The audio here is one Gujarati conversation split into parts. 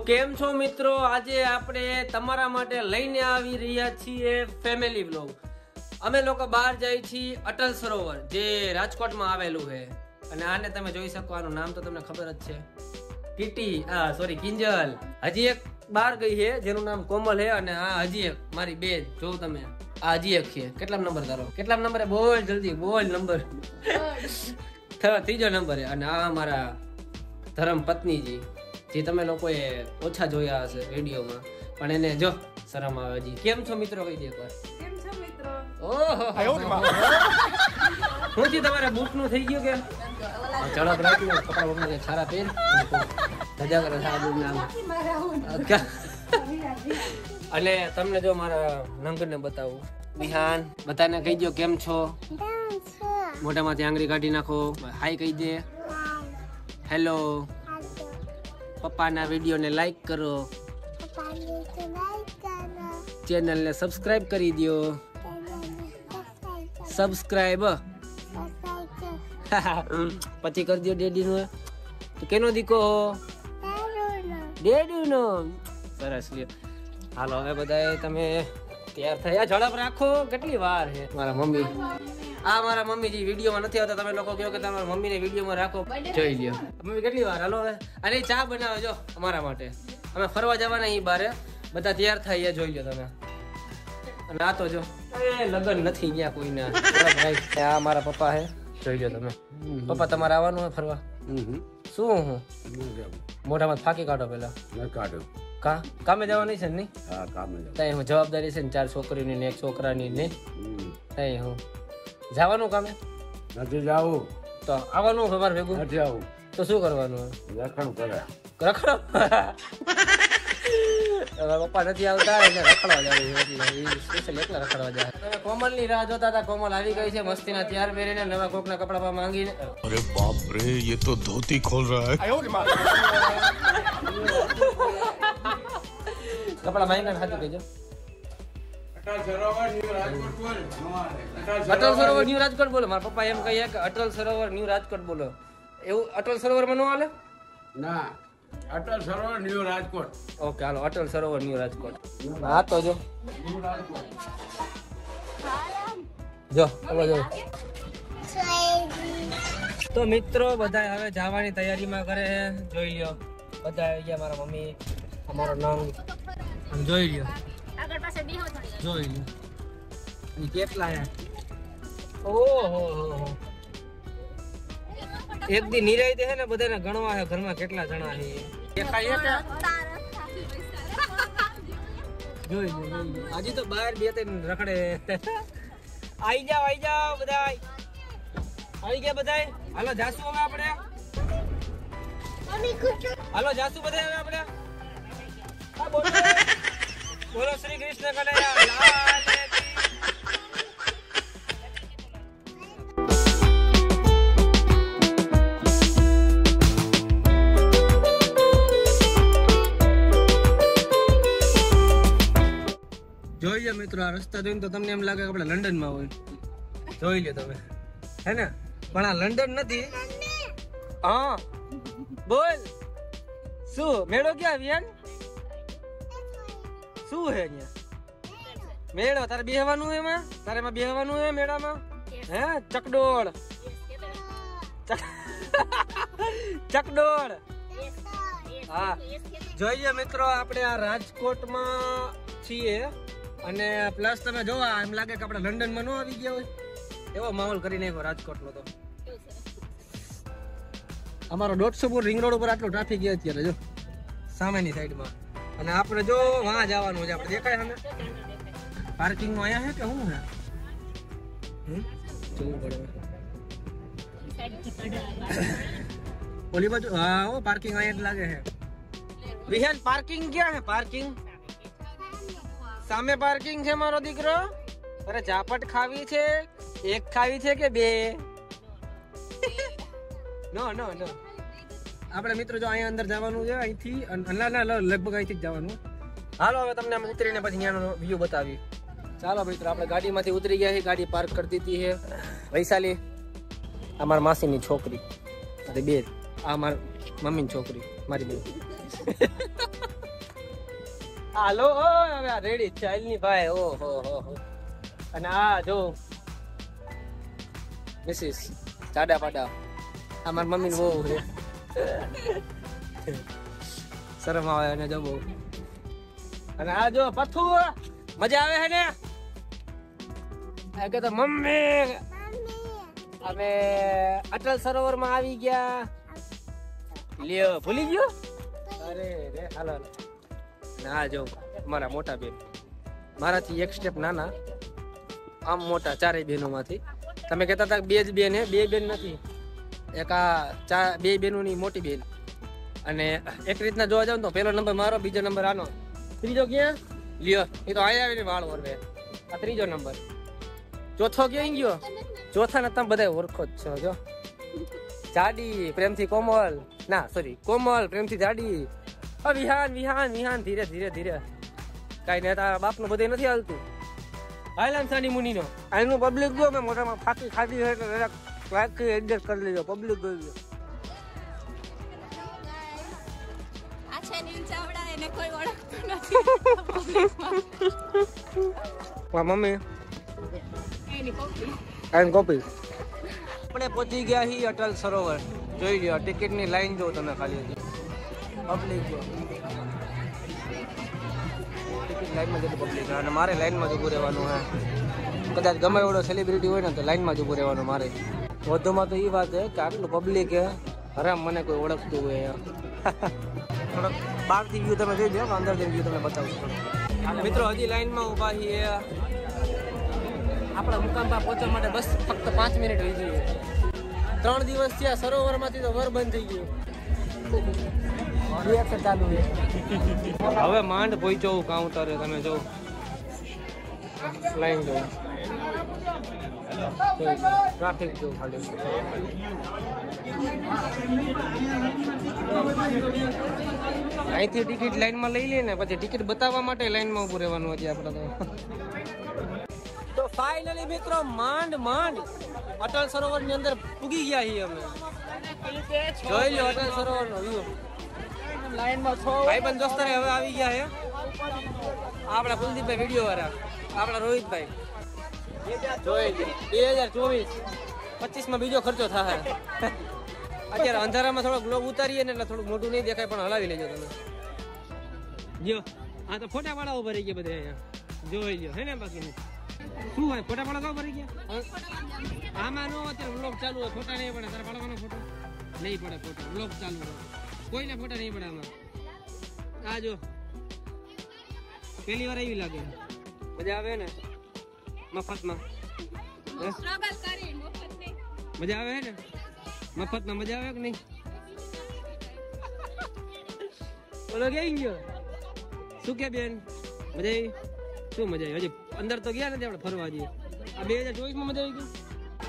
કેમ છો મિત્રો? આજે આપણે તમારા માટે લઈને આવી રહ્યા છીએ ફેમિલી વ્લોગ. અમે લોકો બહાર જઈએ છીએ અટલ સરોવર જે રાજકોટમાં આવેલું છે અને આને તમે જોઈ શકો. આનું નામ તો તમને ખબર જ છે, ટીટી કિંજલ. હજી એક બહાર ગઈ છે જેનું નામ કોમલ છે અને આ હજી એક મારી બેન. જો તમે આ હજી એક છે. કેટલા નંબર તારો? કેટલા નંબરે? બોલ જલ્દી બોલ નંબર. ત્રીજો નંબર છે. અને આ મારા ધર્મ પત્નીજી જે તમે લોકોએ ઓછા જોયા હશે વિડીયોમાં, પણ એને જો શરમ આવે હજી. કેમ છો મિત્રો? કહી દે એકવાર. કેમ છો મિત્રો? ઓહો હું થી તમારે બૂટ નું થઈ ગયું કે ચડક રાખ્યું કપડા બપડા સારા પહેર ધજા કરે સારા નામ. અને તમને જો મારા નંગર ને બતાવું. વિહાન બધાને કહી દો કેમ છો. મોઢામાંથી આંગળી કાઢી નાખો. હાય કહી દે. હેલો. પપ્પાના વિડીયોને લાઈક કરો. ચેનલને સબસ્ક્રાઇબ કરી દો. સબસ્ક્રાઇબ પછી કરી દો. ડેડીનો તો કેનો દીકો? ડેડીનો. સરસ લ્યો. હાલો હવે બધા તમે તૈયાર થયા? ઝડપ રાખો. કેટલી વાર છે? મારા મમ્મી, આ મારા મમ્મીજી વિડીયોમાં નથી આવતા. તમે લોકો કહો કે તમારા મમ્મીને વિડીયોમાં રાખો. જોઈ લ્યો મમ્મી કેટલી વાર. હાલો હવે. અને ચા બનાવે જો અમારા માટે. અમે ફરવા જવાના અહીં બારે. બધા તૈયાર થાય જોઈ લો તમે. અને આ તો જો લગન નથી ગયા કોઈના. આ મારા પપ્પા હે. જોઈ લો તમે. પપ્પા તમારે આવવાનું હોય ફરવા? શું હું મોઢામાં ફાંકી કાઢો પેલા. કામે જવાનું છે ને? હા કામે જવાનું. જવાબદારી છે ને 4 છોકરીની ને 1 છોકરાની ને. હું જવાનું કામે નથી જાવું તો આવવાનું તમારે ભેગું નથી આવું તો શું કરવાનું? રખડું કરે. રખડો. પપ્પા નથી આવતા એટલે રખડવા જાય. સ્પેશિયલ એકલા રખડવા જાય. તમે કોમલ ની રાહ જોતા હતા. કોમલ આવી ગઈ છે મસ્તીના તૈયાર પહેરીને નવા કોકના કપડા માંગીને. અરે બાપ રે, ये तो धोती खोल रहा है. કપડા માંગીને ખાતું કહેજો. અટલ સરોવર ન્યુ રાજકોટ બોલો. મારા પપ્પા એમ કહીએ કે અટલ સરોવર ન્યુ રાજકોટ બોલો. એવું અટલ સરોવર માં ન હાલે? ના, અટલ સરોવર ન્યુ રાજકોટ. ઓકે હાલો, અટલ સરોવર ન્યુ રાજકોટ. હા તો જો જો તો મિત્રો બધા હવે જવાની તૈયારીમાં કરે છે. જોઈ લ્યો બધા આવી ગયા. મારા મમ્મી, અમારો નંગ જોઈ લ્યો. આગળ પાસે બેહો થોડી. જોઈ લ્યો ઈ કેટલા હે. ઓહો એક દી નિરાઈ દે છે ને બધાને ગણવા છે ઘરમાં કેટલા જણા છે. દેખાય છે જોઈ લ્યો. આજે તો બહાર બે ત્રણ રખડે. આઈ જાવ બધા. આવી ગયા બધા. હાલો જાસુ હવે આપણે. હાલો જાસુ બધા હવે આપણે. હા બોલો. બોલો શ્રી કૃષ્ણ કનૈયા લાલ કી. જોઈ લો મિત્રો, આ રસ્તા જોઈને તો તમને એમ લાગે કે આપણે લંડન માં હોય. જોઈ લો તમે, હે ને? પણ આ લંડન નથી. હા બોલ. શું મેળો ક્યાં વિયાન? શું હે અહીંયા મેળો? તારે બેહવાનું હે એમાં? તારે એમાં બેહવાનું હે મેળામાં? હે ચકડોળ. ચકડોળ. હા જોઈએ મિત્રો, આપણે આ રાજકોટમાં છીએ અને પ્લસ તમે જોવા એમ લાગે કે આપણે લંડનમાં ન આવી ગયા હોય એવો માહોલ કરી નાખ્યો રાજકોટનો. તો અમારો 150 ફૂટ રિંગ રોડ ઉપર આટલો ટ્રાફિક છે અત્યારે જો સામેની સાઈડમાં. અને આપણે જો વહાં જવાનું છે. આપણે દેખાય સામે પાર્કિંગ નું અહીંયા છે કે શું છે? જોવું પડે ઓલી બાજુ. હા ઓ પાર્કિંગ અહીંયા જ લાગે છે. વિહાન પાર્કિંગ ક્યાં છે? પાર્કિંગ સામે પાર્કિંગ છે મારો દીકરો. અરે ઝાપટ ખાવી છે? એક ખાવી છે કે બે? નો આપણે મિત્રો જો અહીંયા અંદર જવાનું છે અહીંથી. લગભગ અહીંથી જ જવાનું. હાલો હવે તમને ઉતરીને પછી ત્યાંનો વ્યૂ બતાવી. ચાલો મિત્રો, આપણે ગાડીમાંથી ઉતરી ગયા છીએ. ગાડી પાર્ક કરી દીધી છે. વૈશાલી આ મારા માસીની છોકરી. બેન આ મારી મમ્મીની છોકરી, મારી બેન. હાલો હવે આ રેડી ચાઇલ્ડની ભાઈ ઓહો હો અને આ જો મિસિસ ચાડા પાડા આ મારી મમ્મીની બહુ છે શરમ આવે અને જો બહુ અને આ જો પથ્થુ મજા આવે છે ને આ કે તો મમ્મી અમે અટલ સરોવરમાં આવી ગયા લ્યો ભૂલી ગયો અરે રે હાલો ના જો મારા મોટા બેન મારાથી એક સ્ટેપ નાના આમ મોટા ચારેય બહેનોમાંથી તમે કહેતા હતા બે જ બેન હે બે બેન નથી એક આ બે બહેનોની મોટી બેન અને એક રીતના જોવા જાવ તો પહેલો નંબર મારો બીજો નંબર આનો ત્રીજો ક્યાં લ્યો એ તો આયા આવીને વાળ ઓરવે આ ત્રીજો નંબર ચોથો ક્યાં ગયો ચોથા ને તમે બધા ઓળખો જ છો જો જાડી પ્રેમથી કોમલ ના સોરી કોમલ પ્રેમથી જાડી વિહાન વિહાન વિહાન ધીરે ધીરે ધીરે કઈ ને તારા બાપનું બધે નથી હાલતું હાઈલાન સાની મુનિનો આનું પબ્લિક જો મેં મોટામાં ફાકી ખાધી હોય એટલે જરાક ફાકી એડજસ્ટ કરી લેજો પબ્લિક ગયો આ છે નીલ ચાવડા એને કોઈ ઓળખતું નથી મમ્મી એની કોપી આઈ કોપી આપણે પહોંચી ગયા છીએ અટલ સરોવર જોઈ લ્યો ટિકિટની લાઈન જો તમે ખાલી પબ્લિક જો ટિકિટ લાઈનમાં જતી પબ્લિક અને મારે લાઈનમાં જ ઊભું રહેવાનું હે કદાચ ગમે એવડો સેલિબ્રિટી હોય ને તો લાઈનમાં જ ઊભું રહેવાનું મારે વધુમાં તો એ વાત છે કે આટલું પબ્લિક હે હરામ મને કોઈ ઓળખતું હોય થોડોક બહારથી વ્યૂ તમે જોઈ લો અંદરથી વ્યૂ તમને બતાવું મિત્રો હજી લાઈનમાં ઊભા છીએ આપણા મુકામ પર પહોંચવા માટે બસ ફક્ત 5 મિનિટ થઈ ગઈ 3 દિવસ થયા સરોવરમાંથી તો વર બંધ થઈ ગયું ચાલુ હવે માંડ પહોંચ્યો કાઉન્ટરે તમે જો લાઈન જો ટ્રાફિક જો ખાલી અહીંથી ટિકિટ લાઈનમાં લઈ લે ને પછી ટિકિટ બતાવવા માટે લાઈનમાં ઊભું રહેવાનું હતી આપણે તો ફાઇનલી મિત્રો માંડ અટલ સરોવર ની અંદર પૂગી ગયા છીએ અમે જોઈ લો અટલ સરોવર નો વ્યૂ લાઈનમાં છો ભાઈબંધ દોસ્તારે હવે આવી ગયા છે આપણા કુલદીપભાઈ વિડીયો વાળા આપણા રોહિતભાઈ જોઈ 2024 માં બીજો ખર્ચો થાય અત્યારે અંધારામાં થોડો ગ્લોબ ઉતારીએ ને એટલે થોડું મોટું નહીં દેખાય પણ હલાવી લેજો તમે જો આ તો ફોટા વાળા ઉભા રહી ગયા બધા અહીંયા જોઈ લો હે ને બાકી શું હોય ફોટા પાડવા ભરી ગયા આમાં નો અત્યારે વ્લોગ ચાલુ હોય ફોટા નહીં પડે તારા પાડવાનો ફોટો નહીં પડે ફોટો વ્લોગ ચાલુ હોય કોઈને ફોટા નહીં પડે આમાં આ જો પહેલી વાર એવી લાગે મજા આવે ને મફતમાં સ્ટ્રગલ કરી મફત નહીં મજા આવે ને મફતમાં મજા આવે કે નહીં બોલો ક્યાં ગયો શું કે બેન મજા આવી શું મજા આવી હજી અંદર તો ગયા નથી આપણે ફરવા જઈએ આ 2024 માં મજા આવી ગઈ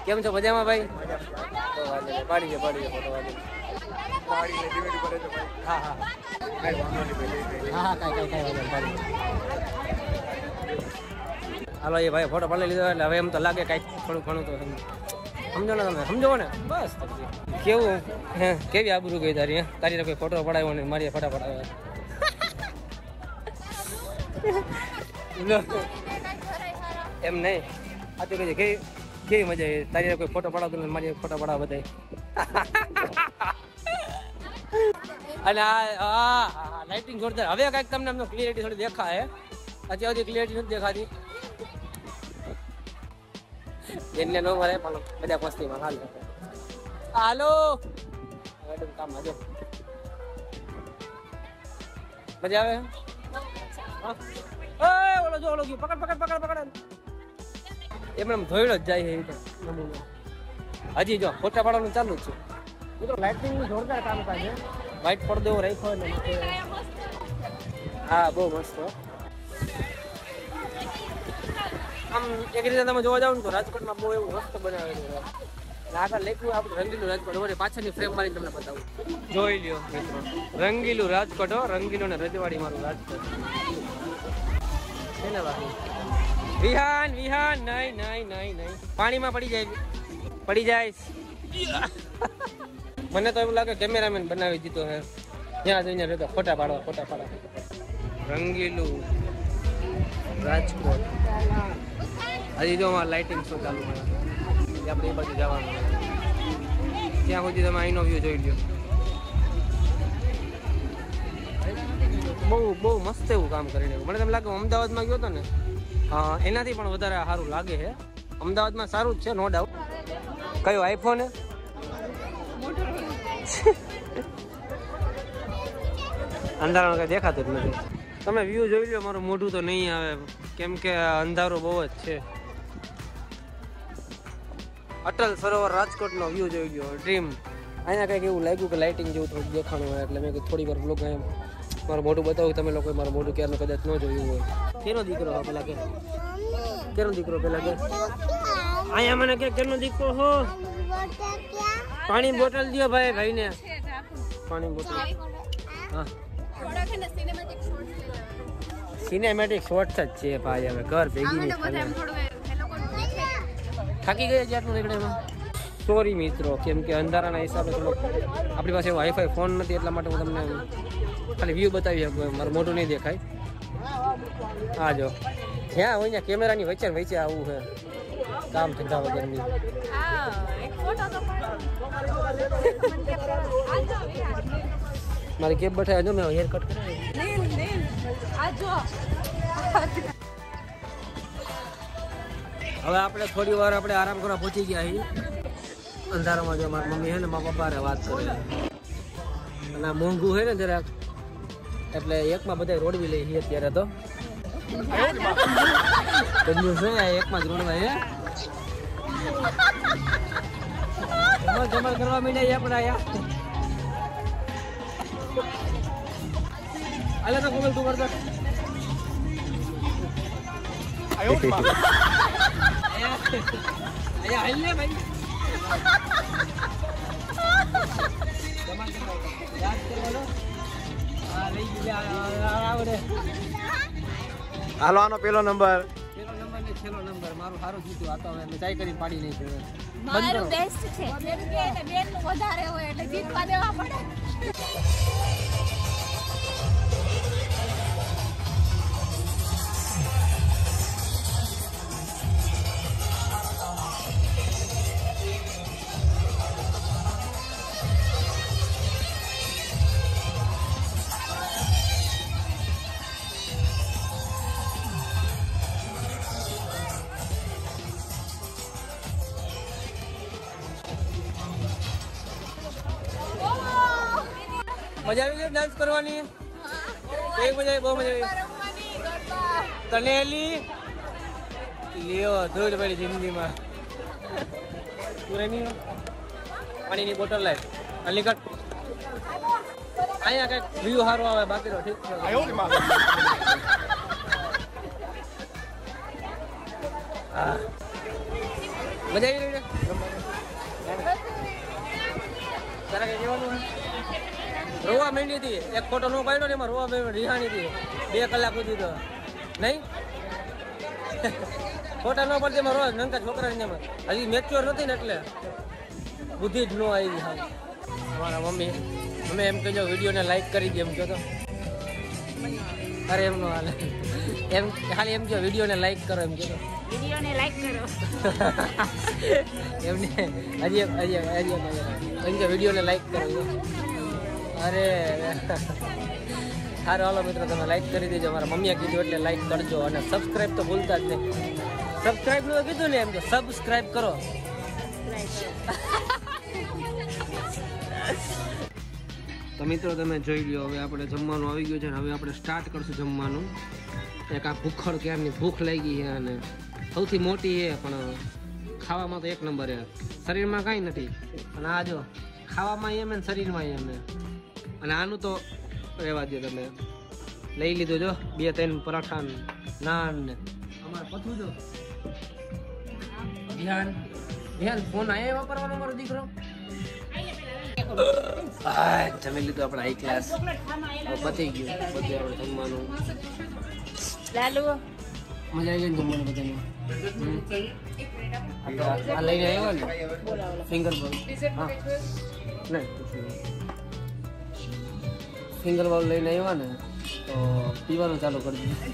કેમ છો મજામાં ભાઈ પાડી ફોટો હા હા હાલો એ ભાઈ ફોટો પાડી લીધો એટલે હવે એમ તો લાગે કાંઈક થોડું ઘણું તો સમજો ને તમે સમજો ને બસ કેવું હે કેવી આબરૂ ગઈ તારી તારી કોઈ ફોટો પડાવ્યો ને મારી ફોટા પડાવ્યા એમ નહીં આ તો કહે કેવી મજા આવી તારી કોઈ ફોટો પડાવતો ને મારી ફોટો પડાવ બધા અને આ લાઇટિંગ જોરદાર હવે કાંઈક તમને એમનો ક્લિયરિટી થોડી દેખાય અત્યાર સુધી ક્લિયરિટી નથી દેખાતી એને ન મળે પણ બધા મસ્તીમાં હાલો કામ મજો મજા આવે ઓલો જો ઓલો ગયો પકડ એમને ધોઈડો જ જાય છે હજી જો ફોટા પાડવાનું ચાલુ જ છે મિત્રો લાઇટિંગ નું જોરદાર કામ થાય છે વ્હાઈટ પડદો એવો રાખ્યો ને હા બહુ મસ્ત આમ એક રીતે તમે જોવા જાવ ને તો રાજકોટમાં બહુ એવું મસ્ત બનાવેલું છે આગળ લેખું આપણે રંગીલું રાજકોટ અમારી પાછળની ફ્રેમ મારીને તમને બતાવું જોઈ લ્યો મિત્રો રંગીલું રાજકોટ રંગીલું ને રજવાડી મારું રાજકોટ છે ને બાકી વિહાન નહીં પાણીમાં પડી જાય મને તો એવું લાગે કેમેરામેન બનાવી દીધો હે ત્યાં જઈને રહેતો ફોટા પાડવા રંગીલું રાજકોટ. હજી જો અમારે લાઇટિંગ શો ચાલુ છે. આપણે એ બાજુ જવાનું. ત્યાં સુધી તમે અહીંનો વ્યૂ જોઈ લો. બહુ મસ્ત એવું કામ કરીને. મને તેમ લાગે અમદાવાદમાં ગયો હતો ને, એનાથી પણ વધારે સારું લાગે છે. અમદાવાદમાં સારું જ છે, નો ડાઉટ. કયો આઈફોન હે? અંધારામાં કઈ દેખાતું જ નથી. તમે વ્યૂ જોઈ લો. મારું મોઢું તો નહીં આવે કેમ કે અંધારો બહુ જ છે. અટલ સરોવર રાજકોટનો વ્યૂ જોઈ લો. ડ્રીમ. અહીંયા કંઈક એવું લાગ્યું કે લાઇટિંગ જેવું થોડુંક દેખાણું હોય એટલે મેં થોડી વાર બ્લોગ મારું મોઢું બતાવું. તમે લોકો મારું મોઢું ક્યારનું કદાચ ન જોયું હોય. કેનો દીકરો હો પેલા કે? કેનો દીકરો પેલા કે? અહીંયા મને કે કેનો દીકરો હો? પાણી બોટલ દો ભાઈ. ભાઈને પાણી બોટલ. હા, સિનેમેટિક શોર્ટ્સ જ છે ભાઈ. હવે ઘર ભેગી નહીં. થાકી ગયા જેટલું નીકળે એમાં. સોરી મિત્રો, કેમ કે અંધારાના હિસાબે થોડો આપણી પાસે એવો હાઈફાઈ ફોન નથી, એટલા માટે હું તમને ખાલી વ્યૂ બતાવી શકું. મારું મોઢું નહીં દેખાય. હા જો જ્યાં હોય ત્યાં કેમેરાની વચ્ચે વચ્ચે આવવું છે. કામ ધંધા વગરની. મારી કેપ બઠાય જો મેં હેર કટ કરાવી. હવે આપણે થોડી વાર આપણે આરામ કરવા પહોંચી ગયા છીએ. અંધારામાં જો મારી મમ્મી છે ને મારા પપ્પા વાત કરે. અને મોંઘું છે ને જરાક એટલે એકમાં બધા રોડવી લઈ છીએ અત્યારે તો. એકમાં જ રોડવા હે. જમણ કરવા માંડ્યા આપણે આયા. અલે તો કોમલ તું કરતો. હાલ ને ભાઈ. હાલો આનો પેલો નંબર. છેલ્લો નંબર મારું સારું જીતું. આ તો હવે ચાઈ કરી પાડી નહીં છે. મારું બેસ્ટ છે. જેમ કે એને બેન નું વધારે હોય એટલે જીતવા દેવા પડે. મજા આવી ગઈ ડાન્સ કરવાની? એક મજા આવી, બહુ મજા આવી. તને એલી લ્યો ધૂળ પડી જિંદગીમાં. પૂરેની પાણીની બોટલ લાય. અલીગઢ અહીંયા કઈક વ્યૂ સારો આવે, બાકી તો ઠીક છે. મજા આવી રહી છે. તારા કઈ કહેવાનું? રોવા માંડી હતી. એક ફોટો નો પાડ્યો ને એમાં રોવા રિહાણી હતી 2 કલાક સુધી. તો નહીં ફોટા ન પડતી એમાં રોજ નંકા છોકરાની એમાં. હજી મેચ્યોર નથી ને એટલે બુદ્ધિ જ ન આવી. હા અમારા મમ્મી અમે એમ કહેજો વિડીયોને લાઈક કરી દે એમ કહો તો. અરે એમ નો હાલે. એમ ખાલી એમ કહો વિડીયોને લાઈક કરો એમ કહો. વિડીયોને લાઈક કરો એમને હજી એમ કે વિડીયોને લાઈક કરો. અરે સારું હાલો મિત્રો, તમે લાઈક કરી દેજો. મારા મમ્મીએ કીધું એટલે લાઈક કરજો. અને સબસ્ક્રાઈબ તો ભૂલતા જ નહીં. સબસ્ક્રાઈબ નું કીધું ને એમ કે સબસ્ક્રાઈબ કરો. તો મિત્રો તમે જોઈ લો, હવે આપણે જમવાનું આવી ગયું છે ને હવે આપણે સ્ટાર્ટ કરશું જમવાનું. એક આ ભૂખડ ક્યારની ભૂખ લાગી છે અને સૌથી મોટી છે પણ ખાવામાં તો એક નંબર છે. શરીરમાં કાંઈ નથી. અને આ જો ખાવામાં એમ ને શરીરમાં એમ. અને આનું તો રહેવા દો. તમે લઈ લીધું જો 2-3 પરાઠા નાન ને અમારે પથું જો ધ્યાન ફોન આયા વાપરવાનો મારો દીકરો. જમી લીધું આપણે હાઈ ક્લાસ. પતી ગયું બધું આપણે જમવાનું. લાલુ મજા આવી ગઈ જમવાનું બધાને. આ લઈને આવ્યા ને ફિંગર બોલ. હા નહીં ફિંગર બોલ લઈને આવ્યા ને તો પીવાનું ચાલુ કરી દીધું.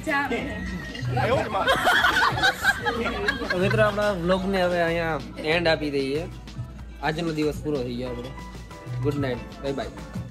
તો મિત્રો આપણા વ્લોગને હવે અહીંયા એન્ડ આપી દઈએ. આજનો દિવસ પૂરો થઈ ગયો આપણો. Good night, bye bye.